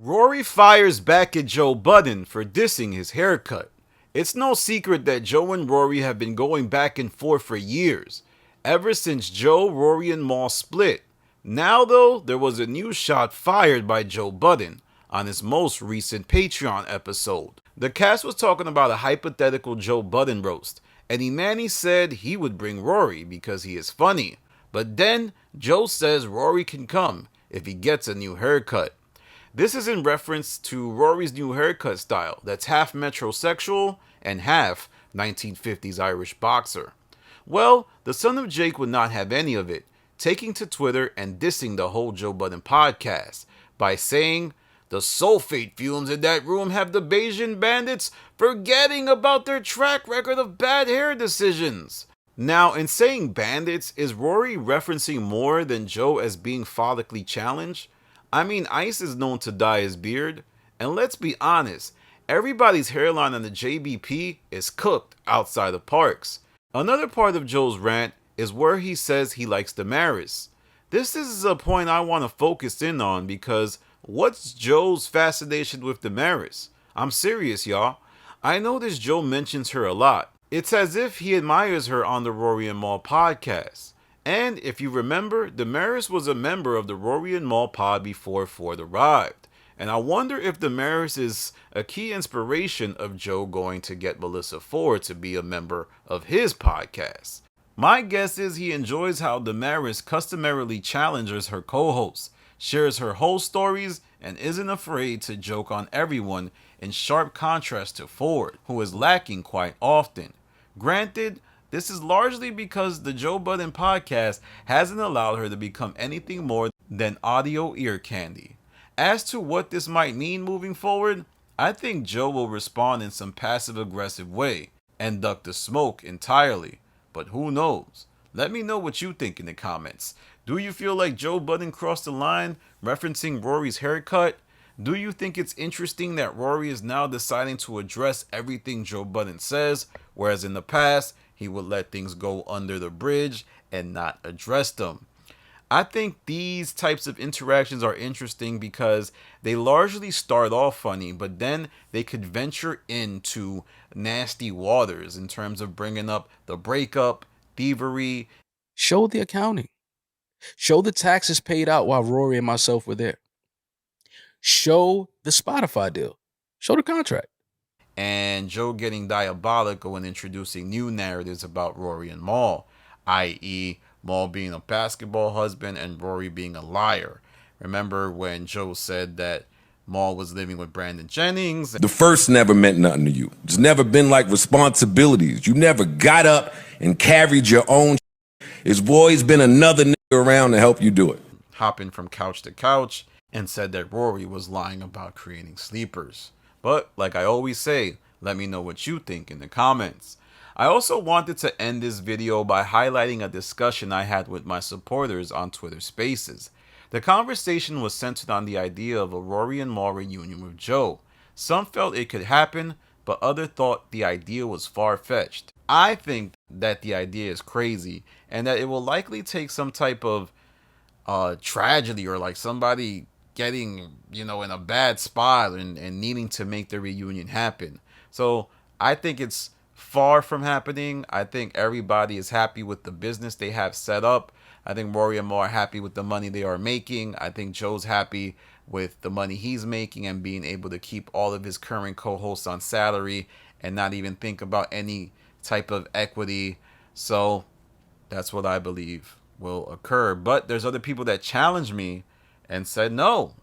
Rory fires back at Joe Budden for dissing his haircut. It's no secret that Joe and Rory have been going back and forth for years, ever since Joe, Rory, and Mal split. Now, though, there was a new shot fired by Joe Budden on his most recent Patreon episode. The cast was talking about a hypothetical Joe Budden roast, and Imani said he would bring Rory because he is funny. But then, Joe says Rory can come if he gets a new haircut. This is in reference to Rory's new haircut style that's half metrosexual and half 1950s Irish boxer. Well, the son of Jake would not have any of it, taking to Twitter and dissing the whole Joe Budden podcast by saying, "The sulfate fumes in that room have the Bayesian bandits forgetting about their track record of bad hair decisions." Now, in saying bandits, is Rory referencing more than Joe as being follically challenged? I mean, Ice is known to dye his beard, and let's be honest, everybody's hairline on the JBP is cooked outside of Parks. Another part of Joe's rant is where he says he likes Damaris. This is a point I want to focus in on because what's Joe's fascination with Damaris? I'm serious, y'all. I notice Joe mentions her a lot. It's as if he admires her on the Rory and Mal podcast. And if you remember, Damaris was a member of the Rory and Mal pod before Ford arrived. And I wonder if Damaris is a key inspiration of Joe going to get Melissa Ford to be a member of his podcast. My guess is he enjoys how Damaris customarily challenges her co-hosts, shares her whole stories, and isn't afraid to joke on everyone, in sharp contrast to Ford, who is lacking quite often. Granted, this is largely because the Joe Budden podcast hasn't allowed her to become anything more than audio ear candy. As to what this might mean moving forward, I think Joe will respond in some passive-aggressive way and duck the smoke entirely. But who knows? Let me know what you think in the comments. Do you feel like Joe Budden crossed the line referencing Rory's haircut? Do you think it's interesting that Rory is now deciding to address everything Joe Budden says, whereas in the past, he would let things go under the bridge and not address them? I think these types of interactions are interesting because they largely start off funny, but then they could venture into nasty waters in terms of bringing up the breakup, thievery. Show the accounting. Show the taxes paid out while Rory and myself were there. Show the Spotify deal. Show the contract. And Joe getting diabolical and introducing new narratives about Rory and Mal, i.e., Mal being a basketball husband and Rory being a liar. Remember when Joe said that Mal was living with Brandon Jennings? The first never meant nothing to you. It's never been like responsibilities. You never got up and carried your own. It's always been another nigga around to help you do it. Hopping from couch to couch and said that Rory was lying about creating sleepers. But like I always say, let me know what you think in the comments. I also wanted to end this video by highlighting a discussion I had with my supporters on Twitter Spaces. The conversation was centered on the idea of a Rory and Mal reunion with Joe. Some felt it could happen, but others thought the idea was far-fetched. I think that the idea is crazy, and that it will likely take some type of tragedy or like somebody getting, in a bad spot and needing to make the reunion happen. So I think it's far from happening. I think everybody is happy with the business they have set up. I think Rory and Mal are happy with the money they are making. I think Joe's happy with the money he's making and being able to keep all of his current co-hosts on salary and not even think about any type of equity. So that's what I believe will occur. But there's other people that challenged me and said no,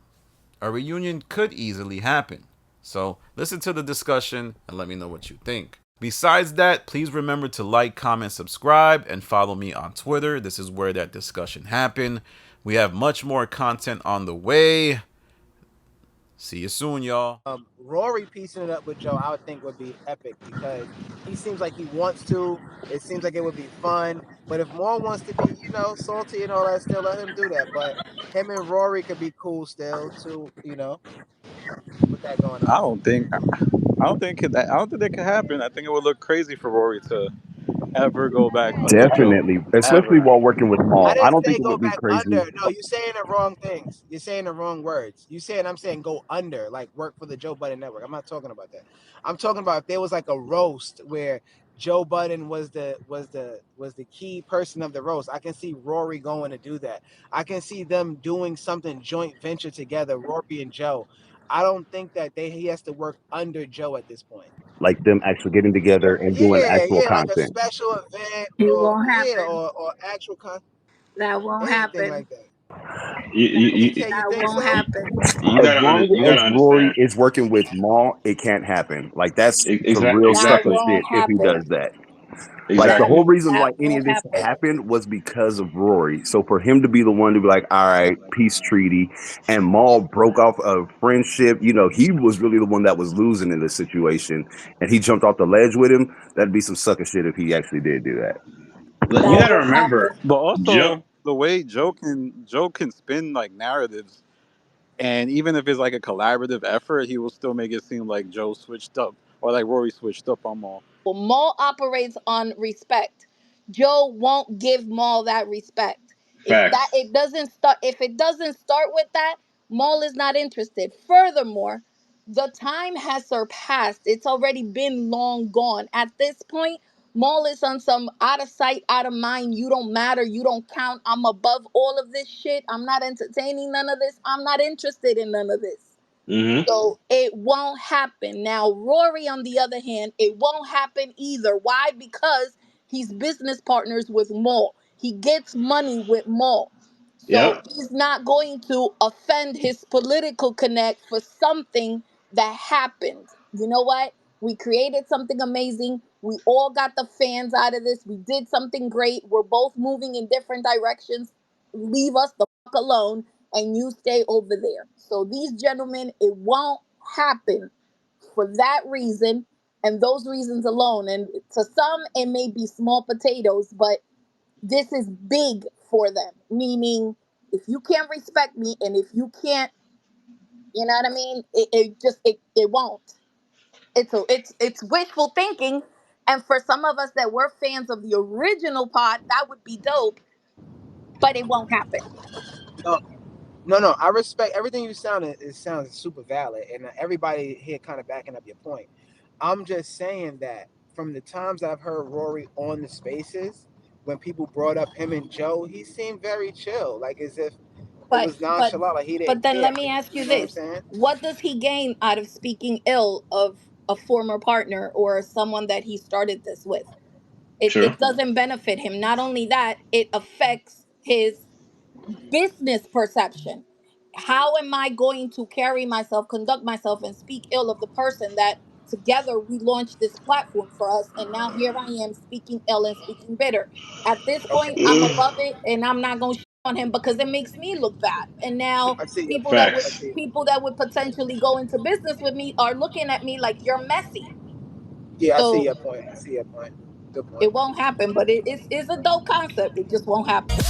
a reunion could easily happen. So listen to the discussion and let me know what you think. Besides that, please remember to like, comment, subscribe, and follow me on Twitter. This is where that discussion happened. We have much more content on the way. See you soon, y'all. Rory piecing it up with Joe, I would think would be epic because he seems like he wants to. It seems like it would be fun. But if Mal wants to be, salty and all that, still let him do that. But him and Rory could be cool still too, with that going on. I don't think that could happen. I think it would look crazy for Rory to ever go back under Joe. Definitely, especially Ever. while working with I Maul. I didn't don't say think it go would be back crazy. under. No, you're saying the wrong things. You're saying the wrong words. You saying I'm saying go under, like work for the Joe Budden network. I'm not talking about that. I'm talking about if there was like a roast where Joe Budden was the key person of the roast. I can see Rory going to do that. I can see them doing something joint venture together, Rory and Joe. I don't think that he has to work under Joe at this point. Like them actually getting together and doing Yeah, actual yeah, like a content. special event It or won't yeah, happen. or actual That won't anything happen. like that. You, you, EJ, you That think won't so? happen. you As gotta long you as gotta Rory understand. is working with Maul, it can't happen. Like that's some real That sucker Exactly. shit won't if he happen. does that. Like the That whole Exactly. reason why that any of won't this happen. happened was because of Rory. So for him to be the one to be like, all right, peace treaty, and Maul broke off a friendship, he was really the one that was losing in this situation, and he jumped off the ledge with him. That'd be some sucker shit if he actually did do that. You That gotta won't remember, happen. But Joe. also the way Joe can spin like narratives, and even if it's like a collaborative effort, he will still make it seem like Joe switched up or like Rory switched up on Maul. Maul operates on respect. Joe won't give Maul that respect. Facts. If it doesn't start with that, Maul is not interested. Furthermore, the time has surpassed. It's already been long gone. At this point, Maul is on some out of sight, out of mind. You don't matter. You don't count. I'm above all of this shit. I'm not entertaining none of this. I'm not interested in none of this. Mm-hmm. So it won't happen. Now, Rory, on the other hand, it won't happen either. Why? Because he's business partners with Maul. He gets money with Maul. So Yep. he's not going to offend his political connect for something that happened. You know what? We created something amazing. We all got the fans out of this. We did something great. We're both moving in different directions. Leave us the fuck alone and you stay over there. So these gentlemen, it won't happen for that reason and those reasons alone. And to some, it may be small potatoes, but this is big for them. Meaning, if you can't respect me and if you can't, you know what I mean? It won't. It's wishful thinking. And for some of us that were fans of the original pod, that would be dope, but it won't happen. No, no. I respect everything you sounded. It sounds super valid, and everybody here kind of backing up your point. I'm just saying that from the times I've heard Rory on the spaces, when people brought up him and Joe, he seemed very chill, like as if it But was but nonchalant, like he but didn't then care. let me ask you You know what I'm this. saying? What does he gain out of speaking ill of a former partner or someone that he started this with? True. It doesn't benefit him. Not only that, it affects his business perception. How am I going to carry myself, conduct myself, and speak ill of the person that together we launched this platform for us? And now here I am speaking ill and speaking bitter. At this point, I'm above it and I'm not going to shit on him because it makes me look bad. And now I see your people point. that would I Facts. see. people that would potentially go into business with me are looking at me like you're messy. Yeah, I see So your point. I see your point. Good point. it won't happen, but it's a dope concept. It just won't happen.